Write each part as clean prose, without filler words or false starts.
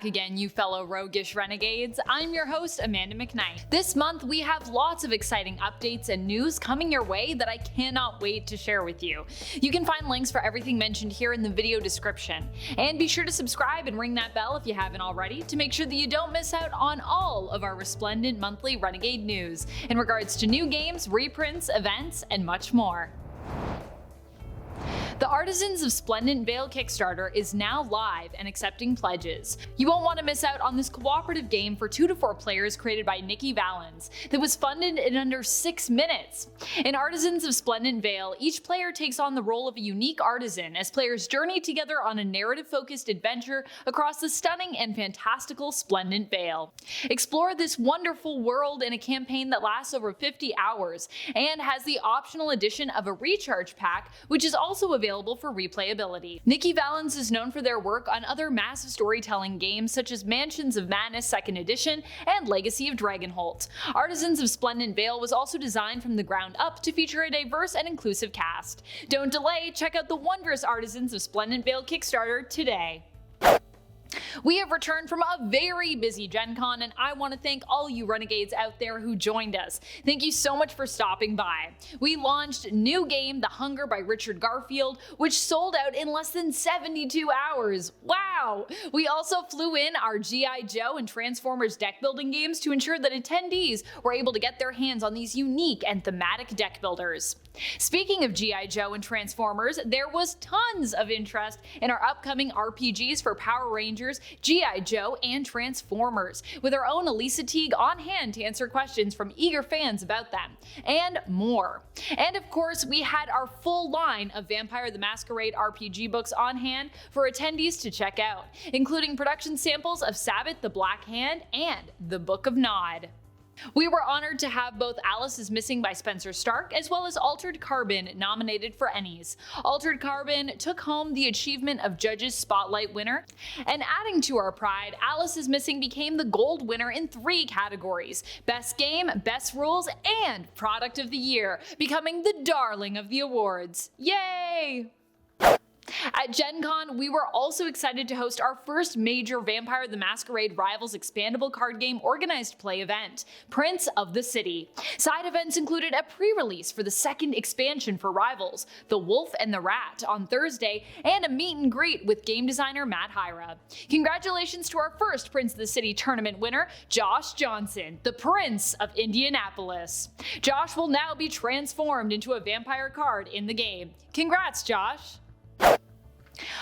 back again, you fellow roguish renegades. I'm your host, Amanda McKnight. This month, we have lots of exciting updates and news coming your way that I cannot wait to share with you. You can find links for everything mentioned here in the video description. And be sure to subscribe and ring that bell if you haven't already to make sure that you don't miss out on all of our resplendent monthly Renegade news in regards to new games, reprints, events, and much more. The Artisans of Splendent Vale Kickstarter is now live and accepting pledges. You won't want to miss out on this cooperative game for 2 to 4 players created by Nikki Valens that was funded in under 6 minutes. In Artisans of Splendent Vale, each player takes on the role of a unique artisan as players journey together on a narrative-focused adventure across the stunning and fantastical Splendent Vale. Explore this wonderful world in a campaign that lasts over 50 hours and has the optional addition of a recharge pack, which is also available for replayability. Nikki Valens is known for their work on other massive storytelling games such as Mansions of Madness 2nd Edition and Legacy of Dragonholt. Artisans of Splendent Vale was also designed from the ground up to feature a diverse and inclusive cast. Don't delay, check out the wondrous Artisans of Splendent Vale Kickstarter today. We have returned from a very busy Gen Con, and I want to thank all you renegades out there who joined us. Thank you so much for stopping by. We launched new game The Hunger by Richard Garfield, which sold out in less than 72 hours. Wow! We also flew in our G.I. Joe and Transformers deck building games to ensure that attendees were able to get their hands on these unique and thematic deck builders. Speaking of G.I. Joe and Transformers, there was tons of interest in our upcoming RPGs for Power Rangers, G.I. Joe, and Transformers, with our own Elisa Teague on hand to answer questions from eager fans about them, and more. And of course, we had our full line of Vampire the Masquerade RPG books on hand for attendees to check out, including production samples of Sabbath the Black Hand and the Book of Nod. We were honored to have both Alice is Missing by Spencer Stark as well as Altered Carbon nominated for Ennies. Altered Carbon took home the Achievement of Judges Spotlight winner, and adding to our pride, Alice is Missing became the gold winner in 3 categories: Best Game, Best Rules, and Product of the Year, becoming the darling of the awards. Yay! At Gen Con, we were also excited to host our first major Vampire the Masquerade Rivals expandable card game organized play event, Prince of the City. Side events included a pre-release for the 2nd expansion for Rivals, The Wolf and the Rat, on Thursday, and a meet and greet with game designer Matt Hyra. Congratulations to our first Prince of the City tournament winner, Josh Johnson, the Prince of Indianapolis. Josh will now be transformed into a vampire card in the game. Congrats, Josh!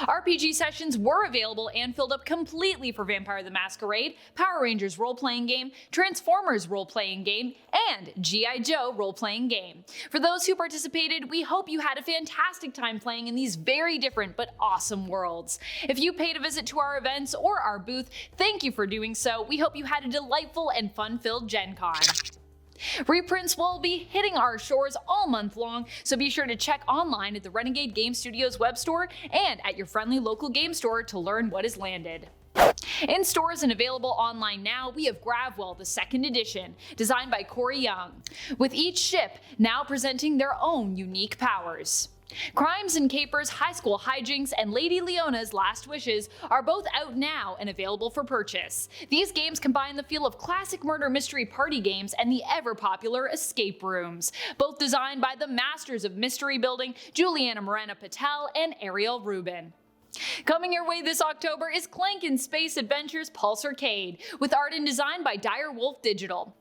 RPG sessions were available and filled up completely for Vampire the Masquerade, Power Rangers role-playing game, Transformers role-playing game, and G.I. Joe role-playing game. For those who participated, we hope you had a fantastic time playing in these very different but awesome worlds. If you paid a visit to our events or our booth, thank you for doing so. We hope you had a delightful and fun-filled Gen Con. Reprints will be hitting our shores all month long, so be sure to check online at the Renegade Game Studios web store and at your friendly local game store to learn what has landed. In stores and available online now, we have Gravwell, the 2nd edition, designed by Corey Young, with each ship now presenting their own unique powers. Crimes and Capers, High School Hijinks, and Lady Leona's Last Wishes are both out now and available for purchase. These games combine the feel of classic murder mystery party games and the ever-popular escape rooms, both designed by the masters of mystery building, Juliana Morena Patel and Ariel Rubin. Coming your way this October is Clank in Space Adventures Pulsarcade, with art and design by Dire Wolf Digital.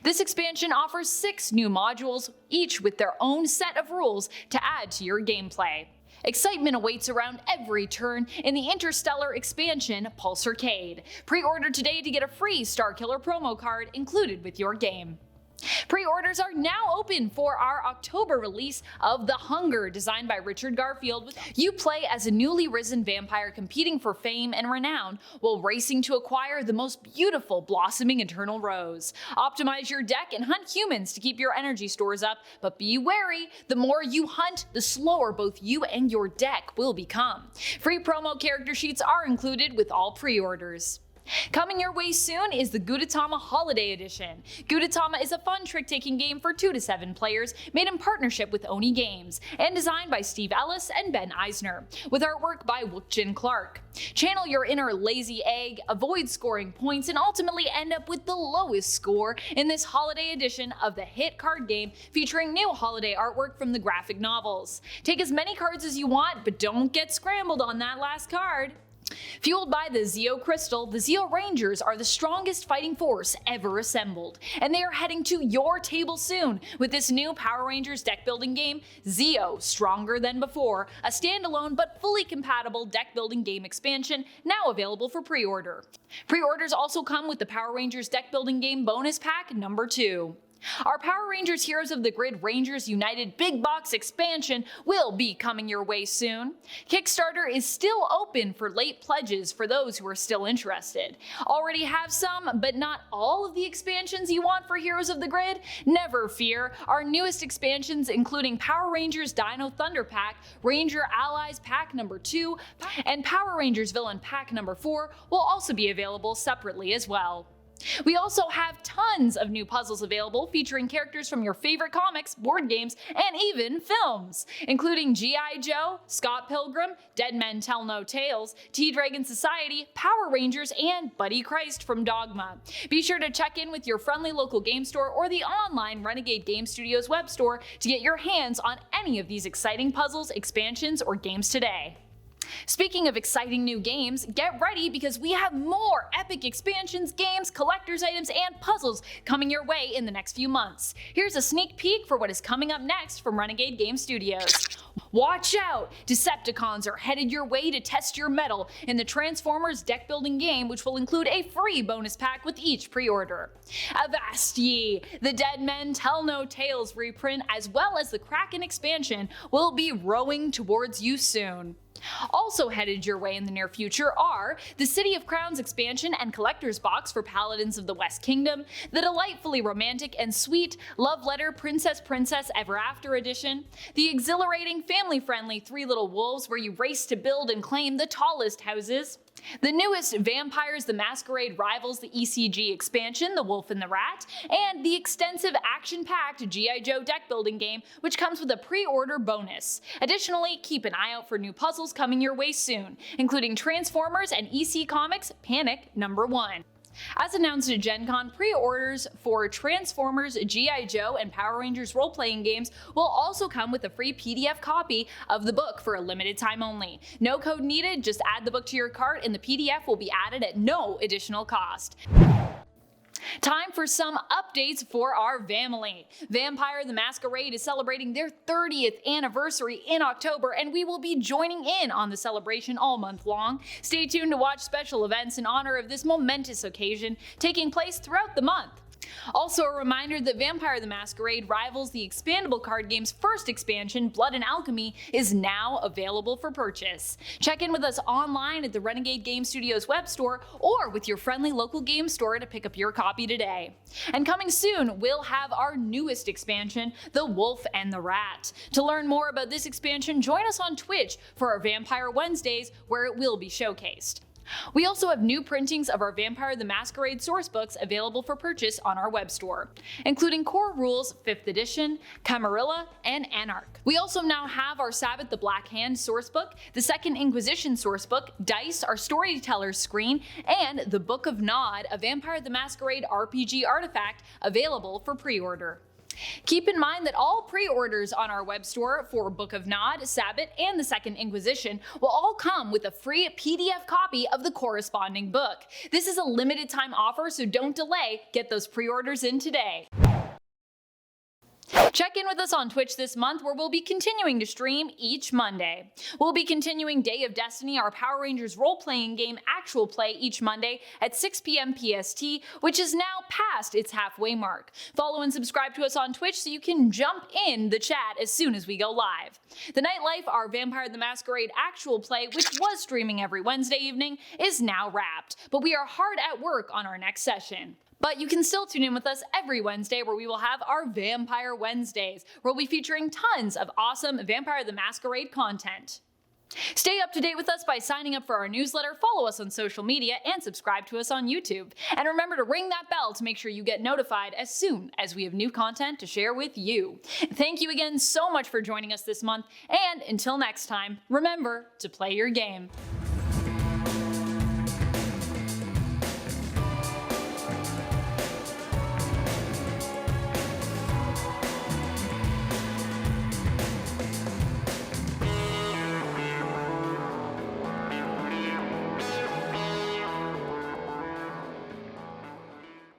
This expansion offers 6 new modules, each with their own set of rules to add to your gameplay. Excitement awaits around every turn in the Interstellar expansion Pulsarcade. Pre-order today to get a free Starkiller promo card included with your game. Pre-orders are now open for our October release of The Hunger, designed by Richard Garfield. You play as a newly risen vampire competing for fame and renown while racing to acquire the most beautiful blossoming eternal rose. Optimize your deck and hunt humans to keep your energy stores up, but be wary, the more you hunt, the slower both you and your deck will become. Free promo character sheets are included with all pre-orders. Coming your way soon is the Gudetama Holiday Edition. Gudetama is a fun trick-taking game for 2 to 7 players made in partnership with Ennie Games and designed by Steve Ellis and Ben Eisner, with artwork by Wookjin Clark. Channel your inner lazy egg, avoid scoring points, and ultimately end up with the lowest score in this holiday edition of the hit card game featuring new holiday artwork from the graphic novels. Take as many cards as you want, but don't get scrambled on that last card. Fueled by the Zeo Crystal, the Zeo Rangers are the strongest fighting force ever assembled, and they are heading to your table soon with this new Power Rangers deck building game, Zeo Stronger Than Before, a standalone but fully compatible deck building game expansion now available for pre-order. Pre-orders also come with the Power Rangers deck building game bonus pack number 2. Our Power Rangers Heroes of the Grid Rangers United Big Box expansion will be coming your way soon. Kickstarter is still open for late pledges for those who are still interested. Already have some, but not all of the expansions you want for Heroes of the Grid? Never fear, our newest expansions including Power Rangers Dino Thunder Pack, Ranger Allies Pack number 2, and Power Rangers Villain Pack number 4 will also be available separately as well. We also have tons of new puzzles available featuring characters from your favorite comics, board games, and even films, including G.I. Joe, Scott Pilgrim, Dead Men Tell No Tales, T-Dragon Society, Power Rangers, and Buddy Christ from Dogma. Be sure to check in with your friendly local game store or the online Renegade Game Studios web store to get your hands on any of these exciting puzzles, expansions, or games today. Speaking of exciting new games, get ready because we have more epic expansions, games, collector's items, and puzzles coming your way in the next few months. Here's a sneak peek for what is coming up next from Renegade Game Studios. Watch out! Decepticons are headed your way to test your mettle in the Transformers deck building game, which will include a free bonus pack with each pre-order. Avast ye! The Dead Men Tell No Tales reprint as well as the Kraken expansion will be rowing towards you soon. Also headed your way in the near future are the City of Crowns expansion and collector's box for Paladins of the West Kingdom, the delightfully romantic and sweet Love Letter Princess Ever After edition, the exhilarating family-friendly Three Little Wolves where you race to build and claim the tallest houses, the newest Vampires the Masquerade Rivals the ECG expansion, The Wolf and the Rat, and the extensive action-packed G.I. Joe deck building game, which comes with a pre-order bonus. Additionally, keep an eye out for new puzzles coming your way soon, including Transformers and EC Comics Panic number 1. As announced at GenCon, pre-orders for Transformers, G.I. Joe, and Power Rangers role-playing games will also come with a free PDF copy of the book for a limited time only. No code needed, just add the book to your cart and the PDF will be added at no additional cost. Time for some updates for our family. Vampire the Masquerade is celebrating their 30th anniversary in October, and we will be joining in on the celebration all month long. Stay tuned to watch special events in honor of this momentous occasion taking place throughout the month. Also a reminder that Vampire the Masquerade Rivals the expandable card game's first expansion, Blood and Alchemy, is now available for purchase. Check in with us online at the Renegade Game Studios web store or with your friendly local game store to pick up your copy today. And coming soon, we'll have our newest expansion, The Wolf and the Rat. To learn more about this expansion, join us on Twitch for our Vampire Wednesdays, where it will be showcased. We also have new printings of our Vampire the Masquerade sourcebooks available for purchase on our web store, including Core Rules 5th edition, Camarilla, and Anarch. We also now have our Sabbath the Black Hand sourcebook, the Second Inquisition sourcebook, Dice, our Storyteller's Screen, and the Book of Nod, a Vampire the Masquerade RPG artifact available for pre-order. Keep in mind that all pre-orders on our web store for Book of Nod, Sabbath, and the Second Inquisition will all come with a free PDF copy of the corresponding book. This is a limited time offer, so don't delay. Get those pre-orders in today. Check in with us on Twitch this month, where we'll be continuing to stream each Monday. We'll be continuing Day of Destiny, our Power Rangers role-playing game actual play each Monday at 6 p.m. PST, which is now past its halfway mark. Follow and subscribe to us on Twitch so you can jump in the chat as soon as we go live. The Nightlife, our Vampire the Masquerade actual play, which was streaming every Wednesday evening, is now wrapped, but we are hard at work on our next session. But you can still tune in with us every Wednesday, where we will have our Vampire Wednesdays, where we'll be featuring tons of awesome Vampire the Masquerade content. Stay up to date with us by signing up for our newsletter, follow us on social media, and subscribe to us on YouTube. And remember to ring that bell to make sure you get notified as soon as we have new content to share with you. Thank you again so much for joining us this month, and until next time, remember to play your game.